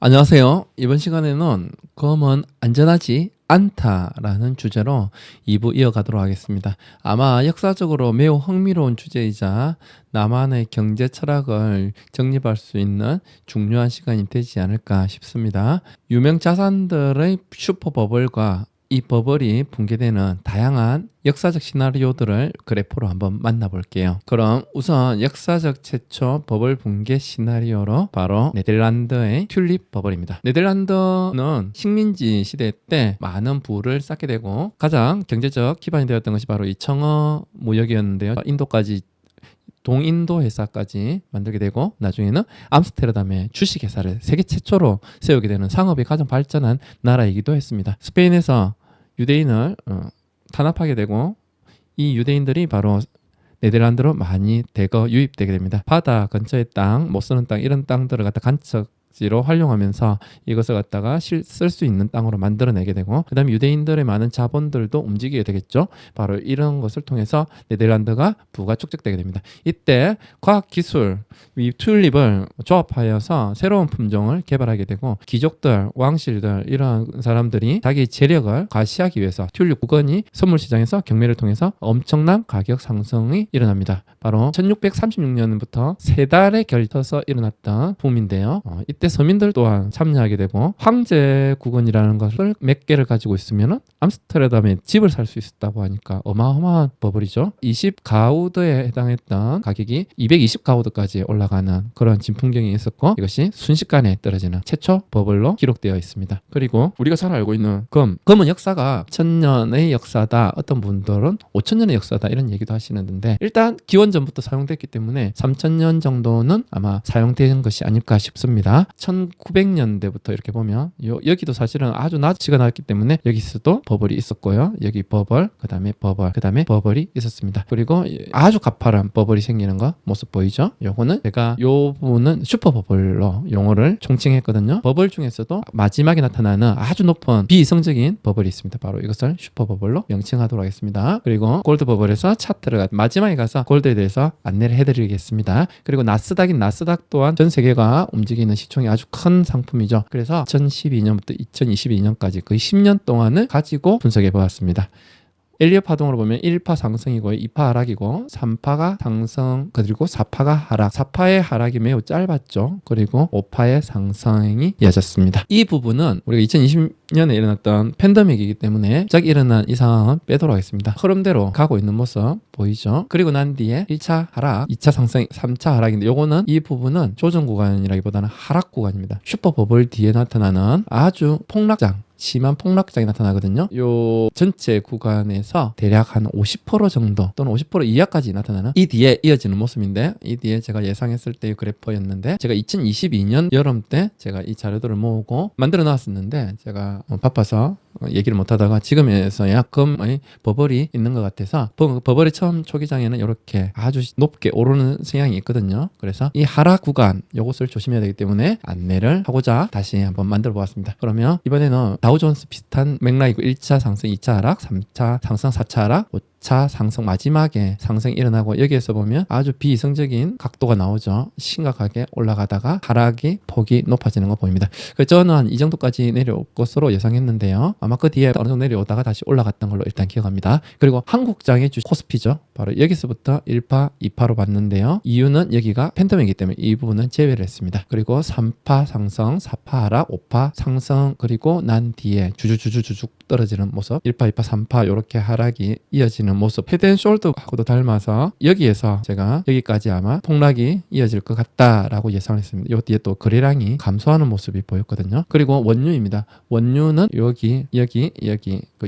안녕하세요. 이번 시간에는 검은 안전하지 않다라는 주제로 2부 이어가도록 하겠습니다. 아마 역사적으로 매우 흥미로운 주제이자 나만의 경제 철학을 정립할 수 있는 중요한 시간이 되지 않을까 싶습니다. 유명 자산들의 슈퍼버블과 이 버블이 붕괴되는 다양한 역사적 시나리오들을 그래프로 한번 만나볼게요. 그럼 우선 역사적 최초 버블 붕괴 시나리오로 바로 네덜란드의 튤립 버블입니다. 네덜란드는 식민지 시대 때 많은 부를 쌓게 되고 가장 경제적 기반이 되었던 것이 바로 이 청어 무역이었는데요. 인도까지 동인도 회사까지 만들게 되고 나중에는 암스테르담에 주식회사를 세계 최초로 세우게 되는 상업이 가장 발전한 나라이기도 했습니다. 스페인에서 유대인을 탄압하게 되고 이 유대인들이 바로 네덜란드로 많이 대거 유입되게 됩니다. 바다 근처의 땅, 못 쓰는 땅 이런 땅들을 갖다 간척지로 활용하면서 이것을 갖다가 쓸 수 있는 땅으로 만들어내게 되고 그 다음에 유대인들의 많은 자본들도 움직이게 되겠죠. 바로 이런 것을 통해서 네덜란드가 부가 축적되게 됩니다. 이때 과학기술, 이 튤립을 조합하여서 새로운 품종을 개발하게 되고 귀족들, 왕실들 이런 사람들이 자기 재력을 과시하기 위해서 튤립 국원이 선물 시장에서 경매를 통해서 엄청난 가격 상승이 일어납니다. 바로 1636년부터 세 달에 걸쳐서 일어났던 붐인데요. 이때 서민들 또한 참여하게 되고 황제 국원이라는 것을 몇 개를 가지고 있으면 암스테르담에 집을 살 수 있었다고 하니까 어마어마한 버블이죠. 20가우드에 해당했던 가격이 220가우드까지 올라가는 그런 진풍경이 있었고 이것이 순식간에 떨어지는 최초 버블로 기록되어 있습니다. 그리고 우리가 잘 알고 있는 금은 역사가 1000년의 역사다, 어떤 분들은 5000년의 역사다 이런 얘기도 하시는데 일단 기원전부터 사용됐기 때문에 3000년 정도는 아마 사용된 것이 아닐까 싶습니다. 1900년대부터 이렇게 보면 여기도 사실은 아주 낮이가 나왔기 때문에 여기서도 버블이 있었고요. 여기 버블, 그 다음에 버블, 그 다음에 버블이 있었습니다. 그리고 아주 가파른 버블이 생기는 거 모습 보이죠? 요거는 제가 요 부분은 슈퍼 버블로 용어를 총칭했거든요. 버블 중에서도 마지막에 나타나는 아주 높은 비이성적인 버블이 있습니다. 바로 이것을 슈퍼 버블로 명칭하도록 하겠습니다. 그리고 골드 버블에서 차트를 마지막에 가서 골드에 대해서 안내를 해드리겠습니다. 그리고 나스닥 또한 전 세계가 움직이는 시총이 아주 큰 상품이죠. 그래서 2012년부터 2022년까지 거의 10년 동안을 가지고 분석해 보았습니다. 엘리엇 파동으로 보면 1파 상승이고 2파 하락이고 3파가 상승 그리고 4파가 하락. 4파의 하락이 매우 짧았죠. 그리고 5파의 상승이 이어졌습니다. 이 부분은 우리가 2020년에 일어났던 팬데믹이기 때문에 갑자기 일어난 이 상황은 빼도록 하겠습니다. 흐름대로 가고 있는 모습 보이죠? 그리고 난 뒤에 1차 하락, 2차 상승, 3차 하락인데 요거는 이 부분은 조정 구간이라기보다는 하락 구간입니다. 슈퍼 버블 뒤에 나타나는 아주 폭락장, 심한 폭락장이 나타나거든요. 요 전체 구간에서 대략 한 50% 정도 또는 50% 이하까지 나타나는 이 뒤에 이어지는 모습인데 이 뒤에 제가 예상했을 때의 그래퍼였는데 제가 2022년 여름 때 제가 이 자료들을 모으고 만들어 놨었는데 제가 바빠서 얘기를 못하다가 지금에서야 금의 버블이 있는 것 같아서 버블이 처음 초기장에는 이렇게 아주 높게 오르는 성향이 있거든요. 그래서 이 하락 구간 요것을 조심해야 되기 때문에 안내를 하고자 다시 한번 만들어 보았습니다. 그러면 이번에는 다우존스 비슷한 맥락이고 1차 상승, 2차 하락, 3차 상승, 4차 하락, 5차 상승 마지막에 상승이 일어나고 여기에서 보면 아주 비이성적인 각도가 나오죠. 심각하게 올라가다가 하락이 폭이 높아지는 거 보입니다. 그래서 저는 한 이 정도까지 내려올 것으로 예상했는데요. 아마 그 뒤에 어느 정도 내려오다가 다시 올라갔던 걸로 일단 기억합니다. 그리고 한국장의 코스피죠. 바로 여기서부터 1파, 2파로 봤는데요. 이유는 여기가 팬텀이기 때문에 이 부분은 제외를 했습니다. 그리고 3파 상승, 4파 하락, 5파 상승 그리고 난 뒤에 주죽 떨어지는 모습 1파, 2파, 3파 이렇게 하락이 이어지는 모습 헤드앤숄더하고도 닮아서 여기에서 제가 여기까지 아마 폭락이 이어질 것 같다라고 예상을 했습니다. 요 뒤에 또 거래량이 감소하는 모습이 보였거든요. 그리고 원유입니다. 원유는 여기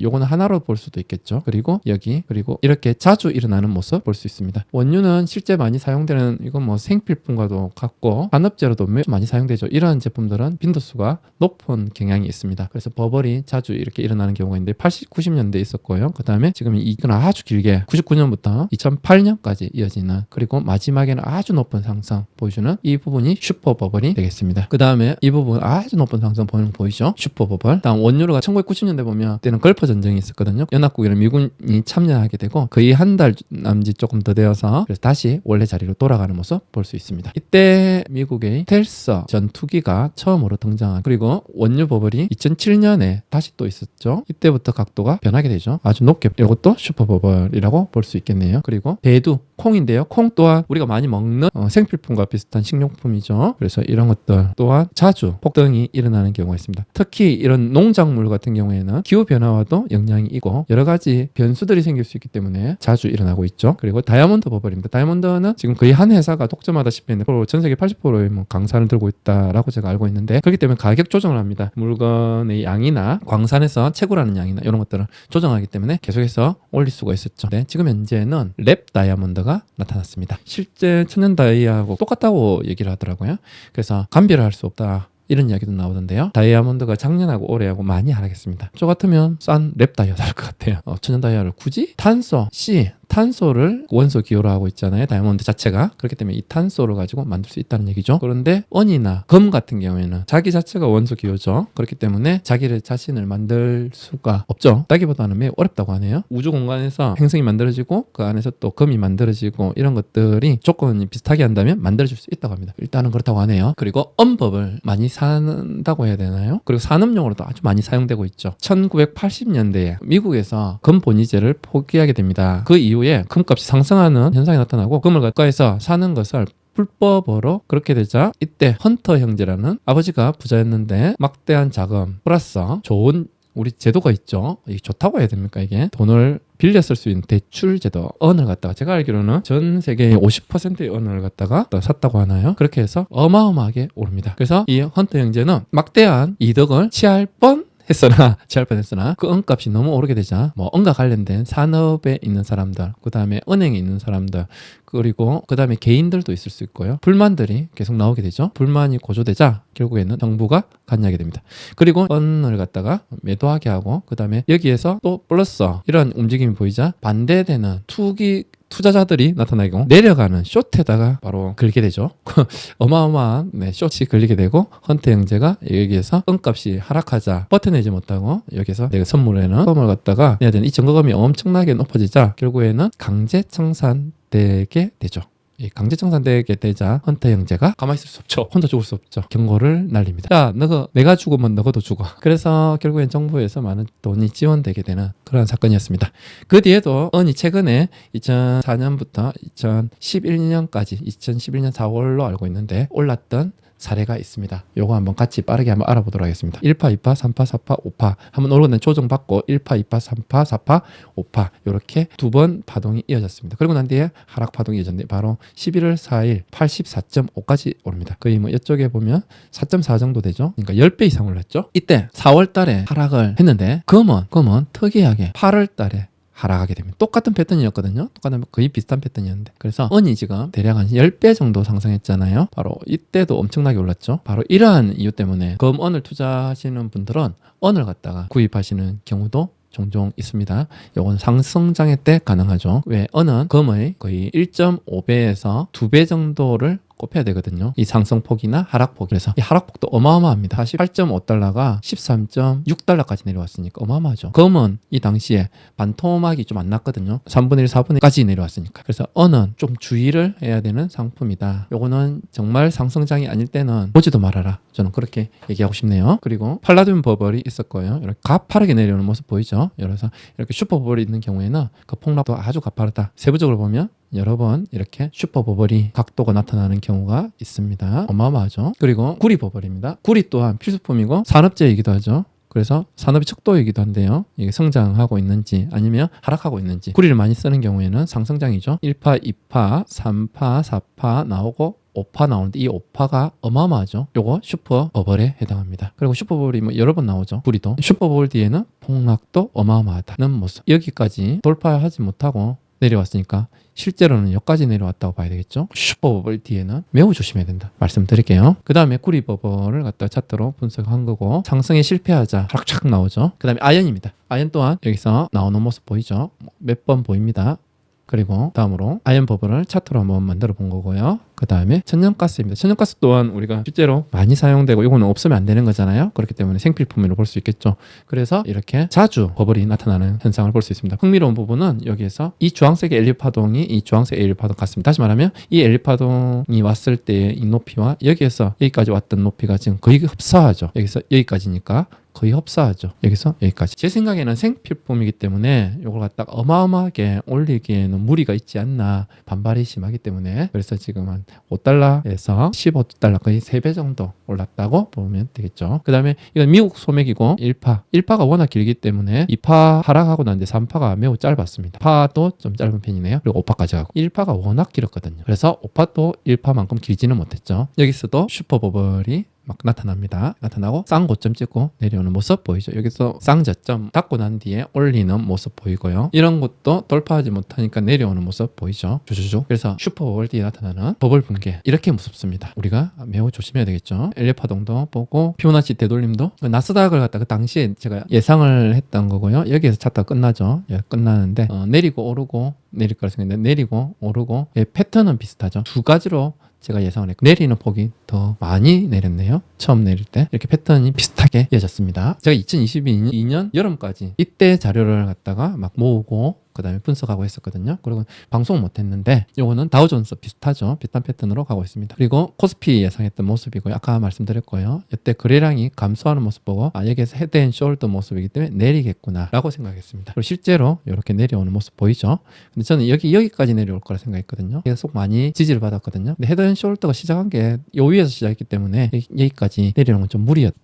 요거는 하나로 볼 수도 있겠죠. 그리고 여기 그리고 이렇게 자주 일어나는 모습 볼 수 있습니다. 원유는 실제 많이 사용되는 이건 뭐 생필품과도 같고 산업재로도 많이 사용되죠. 이런 제품들은 빈도수가 높은 경향이 있습니다. 그래서 버블이 자주 이렇게 일어나는 경우가 있는데 80, 90년대에 있었고요. 그 다음에 지금 이건 아주 길게 99년부터 2008년까지 이어지는, 그리고 마지막에는 아주 높은 상승 보여주는 이 부분이 슈퍼버블이 되겠습니다. 그 다음에 이 부분 아주 높은 상승 보이죠? 슈퍼버블. 다음 원유로가 1990년대 보면 그때는 걸프 전쟁이 있었거든요. 연합국이랑 미군이 참여하게 되고 거의 한 달 남짓 조금 더 되어서 그래서 다시 원래 자리로 돌아가는 모습 볼 수 있습니다. 이때 미국의 스텔스 전투기가 처음으로 등장한, 그리고 원유 버블이 2007년에 다시 또 있었죠. 이때부터 각도가 변하게 되죠. 아주 높게. 이것도 슈퍼버블이라고 볼 수 있겠네요. 그리고 대두, 콩인데요. 콩 또한 우리가 많이 먹는 생필품과 비슷한 식료품이죠. 그래서 이런 것들 또한 자주 폭등이 일어나는 경우가 있습니다. 특히 이런 농작물 같은 경우에는 기후변화와도 영향이 있고 여러 가지 변수들이 생길 수 있기 때문에 자주 일어나고 있죠. 그리고 다이아몬드 버블입니다. 다이아몬드는 지금 거의 한 회사가 독점하다시피 했는데 전 세계 80%의 강산을 들고 있다라고 제가 알고 있는데, 그렇기 때문에 가격 조정을 합니다. 물건의 양이나 광산에서 채굴하는 양이나 이런 것들을 조정하기 때문에 계속해서 올릴 수가 있었죠. 네, 지금 현재는 랩 다이아몬드가 나타났습니다. 실제 천연 다이아하고 똑같다고 얘기를 하더라고요. 그래서 감별을 할 수 없다, 이런 이야기도 나오던데요. 다이아몬드가 작년하고 올해하고 많이 하락했습니다. 저 같으면 싼 랩 다이아 살 것 같아요. 천연 다이아를 굳이 탄소, 탄소를 원소 기호로 하고 있잖아요. 다이아몬드 자체가. 그렇기 때문에 이 탄소를 가지고 만들 수 있다는 얘기죠. 그런데 은이나 금 같은 경우에는 자기 자체가 원소 기호죠. 그렇기 때문에 자기를 자신을 만들 수가 없죠. 따기보다는 매우 어렵다고 하네요. 우주 공간에서 행성이 만들어지고 그 안에서 또 금이 만들어지고 이런 것들이 조건이 비슷하게 한다면 만들어질 수 있다고 합니다. 일단은 그렇다고 하네요. 그리고 엄법을 많이 산다고 해야 되나요? 그리고 산업용으로도 아주 많이 사용되고 있죠. 1980년대에 미국에서 금 본위제를 포기하게 됩니다. 그 이후에 금값이 상승하는 현상이 나타나고 금을 가까이서 사는 것을 불법으로 그렇게 되자, 이때 헌터 형제라는 아버지가 부자였는데 막대한 자금 플러스 좋은 우리 제도가 있죠. 이게 좋다고 해야 됩니까? 이게 돈을 빌려 쓸 수 있는 대출 제도, 언을 갖다가 제가 알기로는 전 세계의 50%의 언을 갖다가 샀다고 하나요? 그렇게 해서 어마어마하게 오릅니다. 그래서 이 헌터 형제는 막대한 이득을 취할 뻔했으나 그 은값이 너무 오르게 되자 은과 관련된 산업에 있는 사람들, 그 다음에 은행에 있는 사람들, 그리고 그 다음에 개인들도 있을 수 있고요. 불만들이 계속 나오게 되죠. 불만이 고조되자 결국에는 정부가 관여하게 됩니다. 그리고 은을 갖다가 매도하게 하고, 그 다음에 여기에서 또 플러스 이런 움직임이 보이자 반대되는 투자자들이 나타나고 내려가는 숏에다가 바로 걸게 되죠. 어마어마한 숏이 걸리게 되고, 헌터 형제가 여기에서 은값이 하락하자 버텨내지 못하고 여기서 내가 선물을 갖다가 내야 되는 이 증거금이 엄청나게 높아지자 결국에는 강제 청산되게 되죠. 이 강제청산되게 되자 헌터 형제가 가만히 있을 수 없죠. 혼자 죽을 수 없죠. 경고를 날립니다. 야, 내가 죽으면 너도 죽어. 그래서 결국엔 정부에서 많은 돈이 지원되게 되는 그런 사건이었습니다. 그 뒤에도 은이 최근에 2004년부터 2011년까지 2011년 4월로 알고 있는데 올랐던 사례가 있습니다. 요거 한번 같이 빠르게 한번 알아보도록 하겠습니다. 1파, 2파, 3파, 4파, 5파 한번 오르는 조정받고 1파, 2파, 3파, 4파, 5파 이렇게 두 번 파동이 이어졌습니다. 그리고 난 뒤에 하락 파동이 이어졌는데 바로 11월 4일 84.5까지 오릅니다. 거의 이쪽에 보면 4.4 정도 되죠. 그러니까 10배 이상 올랐죠. 이때 4월 달에 하락을 했는데 금은 특이하게 8월 달에 하락하게 됩니다. 똑같은 패턴이었거든요. 거의 비슷한 패턴이었는데, 그래서 은이 지금 대략 한 10배 정도 상승했잖아요. 바로 이때도 엄청나게 올랐죠. 바로 이러한 이유 때문에 금은을 투자하시는 분들은 은을 갖다가 구입하시는 경우도 종종 있습니다. 요건 상승장애 때 가능하죠. 왜? 은은 금의 거의 1.5배에서 2배 정도를 꼽혀야 되거든요. 이 상승폭이나 하락폭. 그래서 이 하락폭도 어마어마합니다. 48.5달러가 13.6달러까지 내려왔으니까 어마어마하죠. 금은 이 당시에 반토막이 좀 안 났거든요. 3분의 1, 4분의 1까지 내려왔으니까. 그래서 은은 좀 주의를 해야 되는 상품이다. 요거는 정말 상승장이 아닐 때는 보지도 말아라. 저는 그렇게 얘기하고 싶네요. 그리고 팔라듐 버블이 있었고요. 이렇게 가파르게 내려오는 모습 보이죠? 그래서 이렇게 슈퍼버블이 있는 경우에는 그 폭락도 아주 가파르다. 세부적으로 보면 여러 번 이렇게 슈퍼버블이 각도가 나타나는 경우가 있습니다. 어마어마하죠. 그리고 구리 버블입니다. 구리 또한 필수품이고 산업재이기도 하죠. 그래서 산업의 척도이기도 한데요. 이게 성장하고 있는지 아니면 하락하고 있는지. 구리를 많이 쓰는 경우에는 상승장이죠. 1파, 2파, 3파, 4파 나오고 5파 나오는데 이 5파가 어마어마하죠. 요거 슈퍼버블에 해당합니다. 그리고 슈퍼버블이 여러 번 나오죠. 구리도. 슈퍼버블 뒤에는 폭락도 어마어마하다는 모습. 여기까지 돌파하지 못하고 내려왔으니까 실제로는 여기까지 내려왔다고 봐야 되겠죠. 슈퍼버블 뒤에는 매우 조심해야 된다 말씀드릴게요. 그 다음에 구리버블을 갖다 차트로 분석한 거고, 상승에 실패하자 하락착 나오죠. 그 다음에 아연입니다. 아연 또한 여기서 나오는 모습 보이죠. 몇 번 보입니다. 그리고 다음으로 아연 버블을 차트로 한번 만들어 본 거고요. 그 다음에 천연가스입니다. 천연가스 또한 우리가 실제로 많이 사용되고, 이거는 없으면 안 되는 거잖아요. 그렇기 때문에 생필품으로 볼 수 있겠죠. 그래서 이렇게 자주 버블이 나타나는 현상을 볼 수 있습니다. 흥미로운 부분은 여기에서 이 주황색의 LU 파동이 이 주황색 LU 파동 같습니다. 다시 말하면 이 LU 파동이 왔을 때의 이 높이와 여기에서 여기까지 왔던 높이가 지금 거의 흡사하죠. 여기서 여기까지니까 거의 흡사하죠. 여기서 여기까지. 제 생각에는 생필품이기 때문에 이걸 갖다가 어마어마하게 올리기에는 무리가 있지 않나, 반발이 심하기 때문에. 그래서 지금 한 5달러에서 15달러, 거의 3배 정도 올랐다고 보면 되겠죠. 그 다음에 이건 미국 소맥이고 1파가 워낙 길기 때문에 2파 하락하고 난데 3파가 매우 짧았습니다. 파도 좀 짧은 편이네요. 그리고 5파까지 가고 1파가 워낙 길었거든요. 그래서 5파도 1파만큼 길지는 못했죠. 여기서도 슈퍼버블이 막 나타납니다. 나타나고 쌍 고점 찍고 내려오는 모습 보이죠. 여기서 쌍저점 닫고 난 뒤에 올리는 모습 보이고요. 이런 것도 돌파하지 못하니까 내려오는 모습 보이죠. 주주주. 그래서 슈퍼버블 뒤에 나타나는 버블 붕괴, 이렇게 무섭습니다. 우리가 매우 조심해야 되겠죠. LA 파동도 보고 피보나치 되돌림도, 나스닥을 갖다 그 당시에 제가 예상을 했던 거고요. 여기에서 차트가 끝나죠. 예, 끝나는데 내리고 오르고 내릴 거라 생각했는데 내리고 오르고, 예, 패턴은 비슷하죠. 두 가지로 제가 예상을 했고, 내리는 폭이 더 많이 내렸네요. 처음 내릴 때 이렇게 패턴이 비슷하게 이어졌습니다. 제가 2022년 여름까지 이때 자료를 갖다가 막 모으고 그 다음에 분석하고 했었거든요. 그리고 방송 못했는데 요거는 다우존스 비슷하죠. 비슷한 패턴으로 가고 있습니다. 그리고 코스피 예상했던 모습이고요. 아까 말씀드렸고요. 이때 거래량이 감소하는 모습 보고 여기에서 헤드앤숄더 모습이기 때문에 내리겠구나 라고 생각했습니다. 그리고 실제로 이렇게 내려오는 모습 보이죠. 근데 저는 여기까지 내려올 거라 생각했거든요. 계속 많이 지지를 받았거든요. 근데 헤드앤숄더가 시작한 게 요 위에서 시작했기 때문에 여기까지 내려오는 건 좀 무리였다.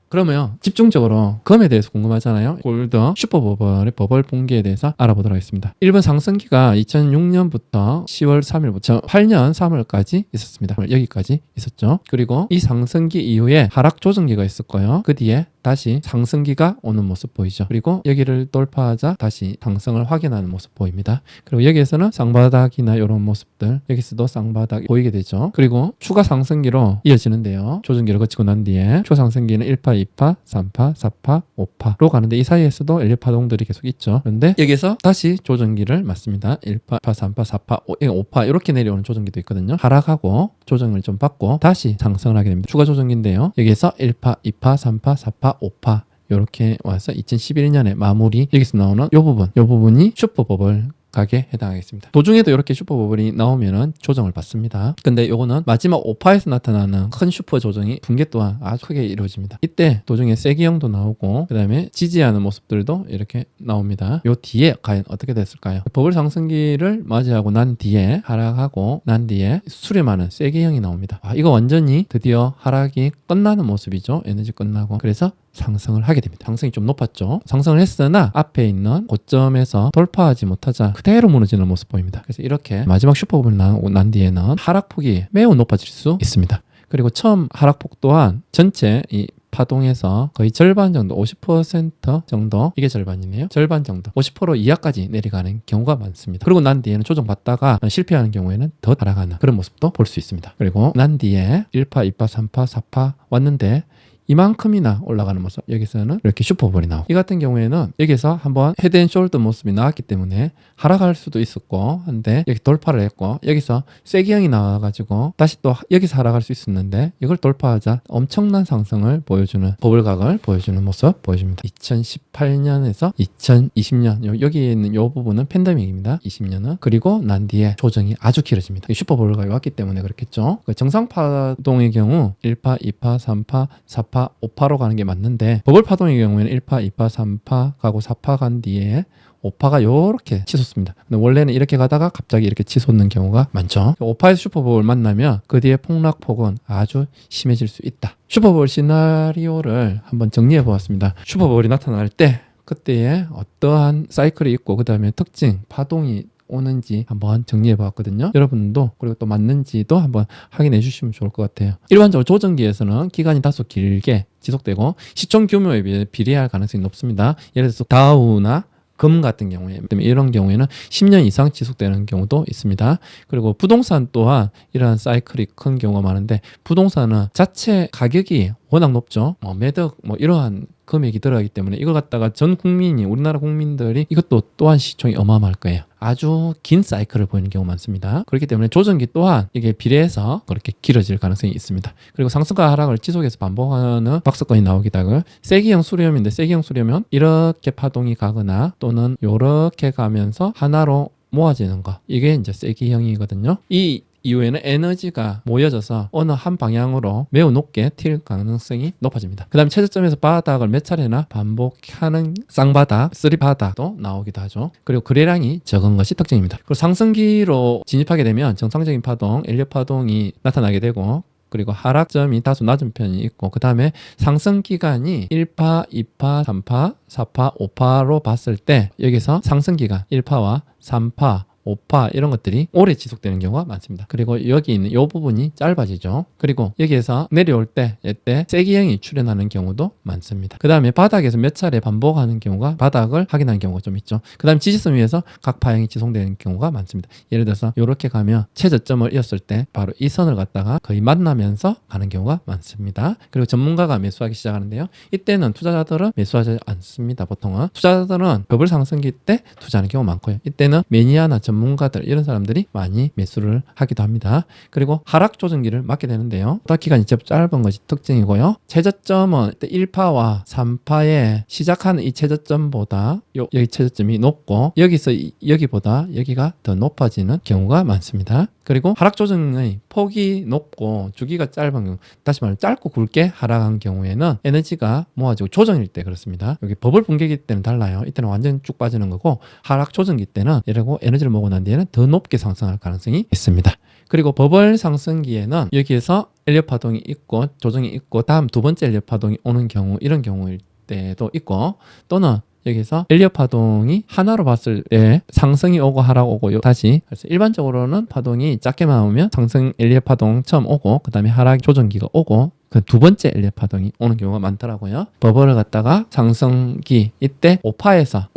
그러면 집중적으로 금에 대해서 궁금하잖아요. 골드 슈퍼버블의 버블 붕괴에 대해서 알아보도록 하겠습니다. 일본 상승기가 2006년부터 10월 3일부터 8년 3월까지 있었습니다. 여기까지 있었죠. 그리고 이 상승기 이후에 하락 조정기가 있었고요. 그 뒤에 다시 상승기가 오는 모습 보이죠. 그리고 여기를 돌파하자 다시 상승을 확인하는 모습 보입니다. 그리고 여기에서는 쌍바닥이나 이런 모습들, 여기서도 쌍바닥이 보이게 되죠. 그리고 추가 상승기로 이어지는데요. 조정기를 거치고 난 뒤에 추가 상승기는 1파, 2파, 3파, 4파, 5파로 가는데 이 사이에서도 LU 파동들이 계속 있죠. 그런데 여기서 다시 조정기를 맞습니다. 1파, 3파, 4파, 5파 이렇게 내려오는 조정기도 있거든요. 하락하고 조정을 좀 받고 다시 상승을 하게 됩니다. 추가 조정기인데요. 여기에서 1파, 2파, 3파, 4파, 5파 이렇게 와서 2011년에 마무리, 여기서 나오는 이 부분이 슈퍼버블 가게 해당하겠습니다. 도중에도 이렇게 슈퍼버블이 나오면은 조정을 받습니다. 근데 요거는 마지막 5파에서 나타나는 큰 슈퍼 조정이 붕괴 또한 아주 크게 이루어집니다. 이때 도중에 세기형도 나오고 그 다음에 지지하는 모습들도 이렇게 나옵니다. 요 뒤에 과연 어떻게 됐을까요? 버블 상승기를 맞이하고 난 뒤에 하락하고 난 뒤에 수렴하는 세기형이 나옵니다. 이거 완전히 드디어 하락이 끝나는 모습이죠. 에너지 끝나고. 그래서 상승을 하게 됩니다. 상승이 좀 높았죠. 상승을 했으나 앞에 있는 고점에서 돌파하지 못하자 그대로 무너지는 모습 보입니다. 그래서 이렇게 마지막 슈퍼버블이 나오고 난 뒤에는 하락폭이 매우 높아질 수 있습니다. 그리고 처음 하락폭 또한 전체 이 파동에서 거의 절반 정도, 50% 정도, 이게 절반이네요. 절반 정도, 50% 이하까지 내려가는 경우가 많습니다. 그리고 난 뒤에는 조정받다가 실패하는 경우에는 더 하락하는 그런 모습도 볼 수 있습니다. 그리고 난 뒤에 1파, 2파, 3파, 4파 왔는데 이만큼이나 올라가는 모습, 여기서는 이렇게 슈퍼볼이 나오고, 이 같은 경우에는 여기서 한번 헤드앤숄더 모습이 나왔기 때문에 하락할 수도 있었고 한데 여기 돌파를 했고, 여기서 세기형이 나와가지고 다시 또 여기서 하락할 수 있었는데 이걸 돌파하자 엄청난 상승을 보여주는, 버블각을 보여주는 모습 보여줍니다. 2018년에서 2020년 여기 있는 이 부분은 팬데믹입니다. 20년은. 그리고 난 뒤에 조정이 아주 길어집니다. 슈퍼볼각이 왔기 때문에 그렇겠죠. 정상파동의 경우 1파, 2파, 3파, 4파, 5파로 가는 게 맞는데, 버블 파동의 경우에는 1파, 2파, 3파 가고 4파 간 뒤에 5파가 요렇게 치솟습니다. 근데 원래는 이렇게 가다가 갑자기 이렇게 치솟는 경우가 많죠. 5파에서 슈퍼볼 만나면 그 뒤에 폭락폭은 아주 심해질 수 있다. 슈퍼볼 시나리오를 한번 정리해 보았습니다. 슈퍼볼이 나타날 때 그때의 어떠한 사이클이 있고 그 다음에 특징, 파동이 오는지 한번 정리해 보았거든요. 여러분도 그리고 또 맞는지도 한번 확인해 주시면 좋을 것 같아요. 일반적으로 조정기에서는 기간이 다소 길게 지속되고 시총 규모에 비해 비례할 가능성이 높습니다. 예를 들어서 다우나 금 같은 경우에 이런 경우에는 10년 이상 지속되는 경우도 있습니다. 그리고 부동산 또한 이러한 사이클이 큰 경우가 많은데 부동산은 자체 가격이 워낙 높죠. 매덕 이러한 금액이 들어가기 때문에 이걸 갖다가 전 국민이 우리나라 국민들이 이것도 또한 시총이 어마어마할 거예요. 아주 긴 사이클을 보이는 경우가 많습니다. 그렇기 때문에 조정기 또한 이게 비례해서 그렇게 길어질 가능성이 있습니다. 그리고 상승과 하락을 지속해서 반복하는 박스권이 나오기도 하고요. 세기형 수렴인데 세기형 수렴은 이렇게 파동이 가거나 또는 이렇게 가면서 하나로 모아지는 거, 이게 이제 세기형이거든요. 이 이후에는 에너지가 모여져서 어느 한 방향으로 매우 높게 튈 가능성이 높아집니다. 그 다음에 최저점에서 바닥을 몇 차례나 반복하는 쌍바닥, 쓰리바닥도 나오기도 하죠. 그리고 거래량이 적은 것이 특징입니다. 그리고 상승기로 진입하게 되면 정상적인 파동, 엘리엇 파동이 나타나게 되고, 그리고 하락점이 다소 낮은 편이 있고, 그 다음에 상승 기간이 1파, 2파, 3파, 4파, 5파로 봤을 때 여기서 상승 기간 1파와 3파, 5파 이런 것들이 오래 지속되는 경우가 많습니다. 그리고 여기 있는 이 부분이 짧아지죠. 그리고 여기에서 내려올 때 이때 세기형이 출현하는 경우도 많습니다. 그 다음에 바닥에서 몇 차례 반복하는 경우가 바닥을 확인하는 경우가 좀 있죠. 그 다음에 지지선 위에서 각파형이 지속되는 경우가 많습니다. 예를 들어서 이렇게 가면 최저점을 이었을 때 바로 이 선을 갖다가 거의 만나면서 가는 경우가 많습니다. 그리고 전문가가 매수하기 시작하는데요. 이때는 투자자들은 매수하지 않습니다. 보통은 투자자들은 버블 상승기 때 투자하는 경우가 많고요. 이때는 매니아나 전문가들 이런 사람들이 많이 매수를 하기도 합니다. 그리고 하락 조정기를 맞게 되는데요. 딱 기간이 좀 짧은 것이 특징이고요. 최저점은 1파와 3파에 시작하는 이 최저점보다 여기 최저점이 높고 여기서 여기보다 여기가 더 높아지는 경우가 많습니다. 그리고 하락 조정의 폭이 높고 주기가 짧은 경우, 다시 말해 짧고 굵게 하락한 경우에는 에너지가 모아지고 조정일 때 그렇습니다. 여기 버블 붕괴기 때는 달라요. 이때는 완전 쭉 빠지는 거고 하락 조정기 때는 이러고 에너지를 모으고 난 뒤에는 더 높게 상승할 가능성이 있습니다. 그리고 버블 상승기에는 여기에서 엘리엇 파동이 있고 조정이 있고 다음 두 번째 엘리엇 파동이 오는 경우, 이런 경우일 때도 있고, 또는 여기서 엘리엇 파동이 하나로 봤을 때 상승이 오고 하락 오고 다시, 그래서 일반적으로는 파동이 작게만 오면 상승 엘리엇 파동 처음 오고 그 다음에 하락 조정기가 오고 그 두 번째 엘리엇 파동이 오는 경우가 많더라고요. 버블을 갖다가 상승기 이때 5파에서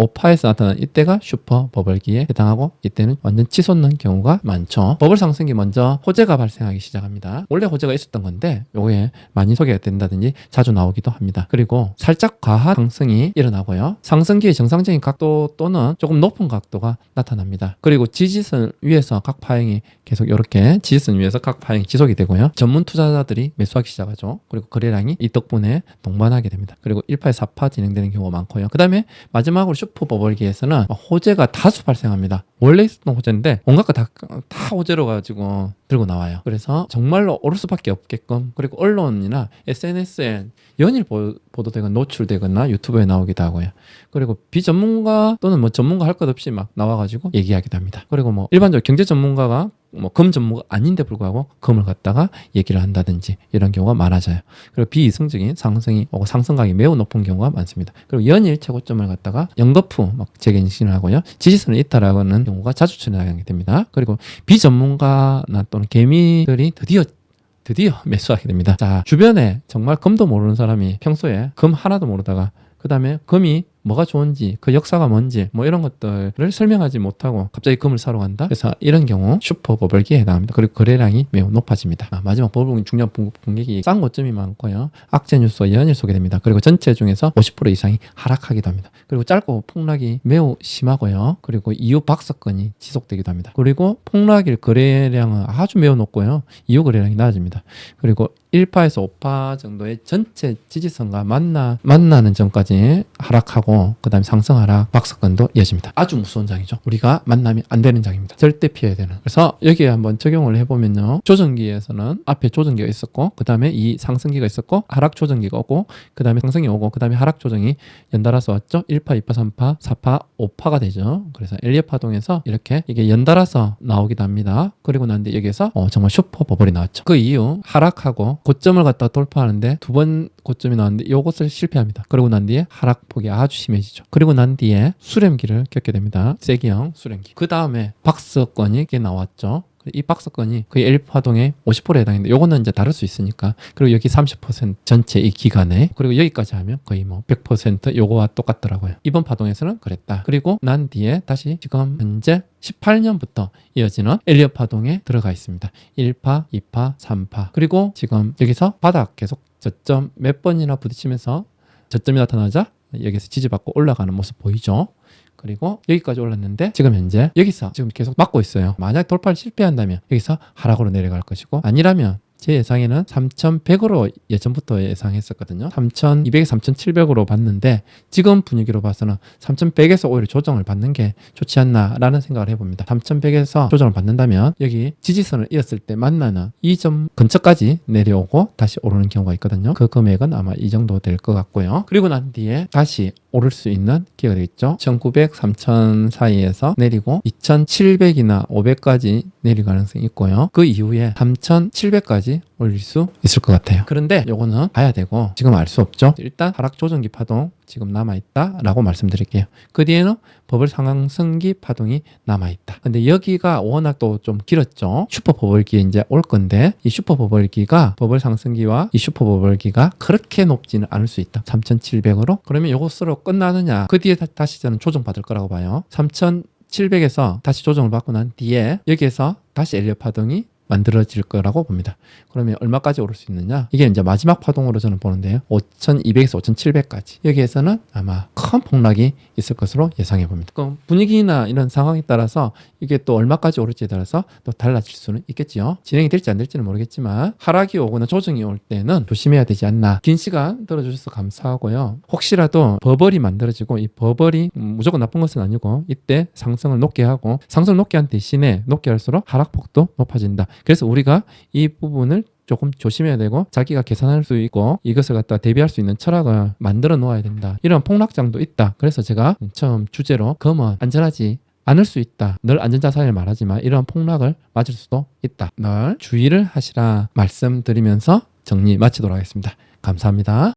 나타나는 이때가 슈퍼 버블기에 해당하고, 이때는 완전 치솟는 경우가 많죠. 버블 상승기 먼저 호재가 발생하기 시작합니다. 원래 호재가 있었던 건데 요게 많이 소개가 된다든지 자주 나오기도 합니다. 그리고 살짝 과한 상승이 일어나고요. 상승기의 정상적인 각도 또는 조금 높은 각도가 나타납니다. 그리고 지지선 위에서 각 파행이 계속 이렇게 지지선 위에서 각 파행이 지속이 되고요. 전문 투자자들이 매수하기 시작하죠. 그리고 거래량이 이 덕분에 동반하게 됩니다. 그리고 1파, 4파 진행되는 경우가 많고요. 그 다음에 마지막으로 슈퍼 버블기에서는 호재가 다수 발생합니다. 원래 있었던 호재인데 온갖 거 다 호재로 가지고 들고 나와요. 그래서 정말로 오를 수밖에 없게끔, 그리고 언론이나 SNS에 연일 보도되거나 노출되거나 유튜브에 나오기도 하고요. 그리고 비전문가 또는 전문가 할 것 없이 막 나와가지고 얘기하기도 합니다. 그리고 일반적으로 경제 전문가가 금 전문가 아닌데 불구하고 금을 갖다가 얘기를 한다든지 이런 경우가 많아져요. 그리고 비이성적인 상승이 오고 상승각이 매우 높은 경우가 많습니다. 그리고 연일 최고점을 갖다가 연거푸 재갱신을 하고요. 지지선을 이탈하는 경우가 자주 출현하게 됩니다. 그리고 비전문가나 또는 개미들이 드디어 매수하게 됩니다. 자, 주변에 정말 금도 모르는 사람이 평소에 금 하나도 모르다가 그 다음에 금이 뭐가 좋은지, 그 역사가 뭔지 이런 것들을 설명하지 못하고 갑자기 금을 사러 간다. 그래서 이런 경우 슈퍼 버블기에 해당합니다. 그리고 거래량이 매우 높아집니다. 마지막 버블 중요한 붕괴기 싼 고점이 많고요. 악재 뉴스와 연일 소개됩니다. 그리고 전체 중에서 50% 이상이 하락하기도 합니다. 그리고 짧고 폭락이 매우 심하고요. 그리고 이후 박스권이 지속되기도 합니다. 그리고 폭락일 거래량은 아주 매우 높고요. 이후 거래량이 낮아집니다. 그리고 1파에서 5파 정도의 전체 지지선과 만나는 전까지 하락하고 그 다음에 상승 하락 박스권도 이어집니다. 아주 무서운 장이죠. 우리가 만나면 안 되는 장입니다. 절대 피해야 되는. 그래서 여기에 한번 적용을 해보면요. 조정기에서는 앞에 조정기가 있었고 그 다음에 이 상승기가 있었고 하락 조정기가 오고 그 다음에 상승이 오고 그 다음에 하락 조정이 연달아서 왔죠. 1파, 2파, 3파, 4파, 5파가 되죠. 그래서 엘리엇 파동에서 이렇게 이게 연달아서 나오기도 합니다. 그리고 난 뒤에 여기에서 정말 슈퍼 버블이 나왔죠. 그 이후 하락하고 고점을 갖다 돌파하는데 두 번 고점이 나왔는데 이것을 실패합니다. 그리고 난 뒤에 하락폭이 아주 심해지죠. 그리고 난 뒤에 수렴기를 겪게 됩니다. 세기형 수렴기. 그 다음에 박스권이 이게 나왔죠. 이 박스권이 거의 1파동의 50%에 해당인데 요거는 이제 다를 수 있으니까. 그리고 여기 30% 전체 이 기간에, 그리고 여기까지 하면 거의 뭐 100% 요거와 똑같더라고요. 이번 파동에서는 그랬다. 그리고 난 뒤에 다시 지금 현재 18년부터 이어지는 엘리엇 파동에 들어가 있습니다. 1파, 2파, 3파. 그리고 지금 여기서 바닥 계속 저점 몇 번이나 부딪히면서 저점이 나타나자 여기서 지지받고 올라가는 모습 보이죠? 그리고 여기까지 올랐는데 지금 현재 여기서 지금 계속 막고 있어요. 만약 돌파를 실패한다면 여기서 하락으로 내려갈 것이고, 아니라면 제 예상에는 3,100으로 예전부터 예상했었거든요. 3,200, 3,700으로 봤는데 지금 분위기로 봐서는 3,100에서 오히려 조정을 받는 게 좋지 않나라는 생각을 해봅니다. 3,100에서 조정을 받는다면 여기 지지선을 이었을 때 만나는 이 점 근처까지 내려오고 다시 오르는 경우가 있거든요. 그 금액은 아마 이 정도 될 것 같고요. 그리고 난 뒤에 다시 오를 수 있는 기회가 되겠죠. 1,900, 3,000 사이에서 내리고 2,700이나 500까지 내릴 가능성이 있고요. 그 이후에 3,700까지 올릴 수 있을 것 같아요. 그런데 요거는 봐야 되고 지금 알 수 없죠. 일단 하락 조정기 파동 지금 남아있다 라고 말씀드릴게요. 그 뒤에는 버블 상승기 파동이 남아있다. 근데 여기가 워낙 또 좀 길었죠. 슈퍼 버블기에 이제 올 건데 이 슈퍼 버블기가 버블 상승기와 이 슈퍼 버블기가 그렇게 높지는 않을 수 있다. 3,700으로 그러면 요것으로 끝나느냐. 그 뒤에 다시 저는 조정 받을 거라고 봐요. 3,700에서 다시 조정을 받고 난 뒤에 여기에서 다시 엘리엇 파동이 만들어질 거라고 봅니다. 그러면 얼마까지 오를 수 있느냐? 이게 이제 마지막 파동으로 저는 보는데요. 5,200에서 5,700까지. 여기에서는 아마 큰 폭락이 있을 것으로 예상해 봅니다. 그럼 분위기나 이런 상황에 따라서 이게 또 얼마까지 오를지에 따라서 또 달라질 수는 있겠지요. 진행이 될지 안 될지는 모르겠지만 하락이 오거나 조정이 올 때는 조심해야 되지 않나. 긴 시간 들어주셔서 감사하고요. 혹시라도 버블이 만들어지고 이 버블이 무조건 나쁜 것은 아니고 이때 상승을 높게 하고 상승을 높게 한 대신에 높게 할수록 하락폭도 높아진다. 그래서 우리가 이 부분을 조금 조심해야 되고 자기가 계산할 수 있고 이것을 갖다 대비할 수 있는 철학을 만들어 놓아야 된다. 이런 폭락장도 있다. 그래서 제가 처음 주제로 금은 안전하지 않을 수 있다. 늘 안전자산을 말하지만 이런 폭락을 맞을 수도 있다. 늘 주의를 하시라 말씀드리면서 정리 마치도록 하겠습니다. 감사합니다.